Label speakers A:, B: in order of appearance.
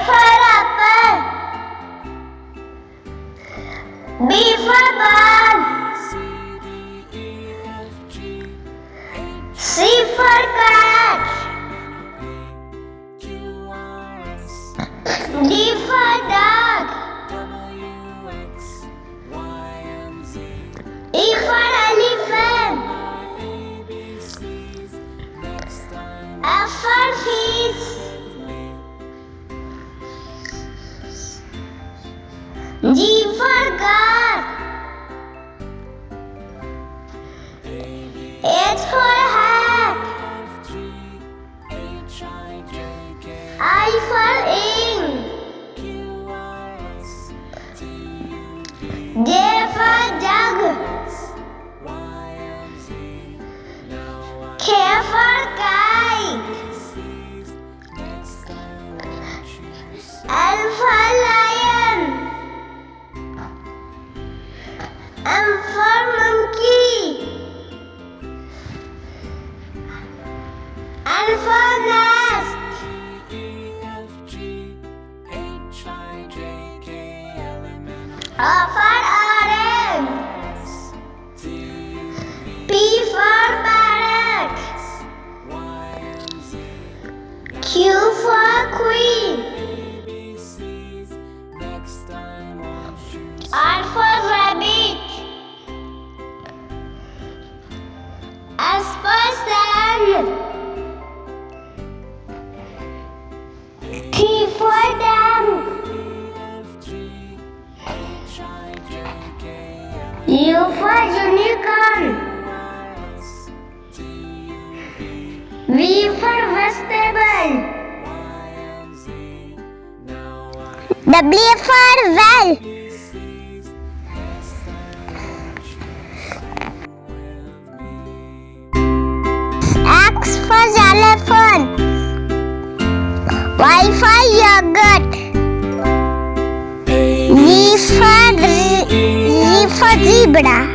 A: for apple. B for ball. C for cat. D for dog. E for elephant. F for fish. G for God. H for hat. I for ink. J for jug. K for kite. L for lion. M for monkey. N for nest. O for orange. P for parrot. Q for queen. R for rabbit. S for sun. T for dam. U for unicorn. V for vegetable. W for well. X for xylophone. Y for yogurt. Z for zebra.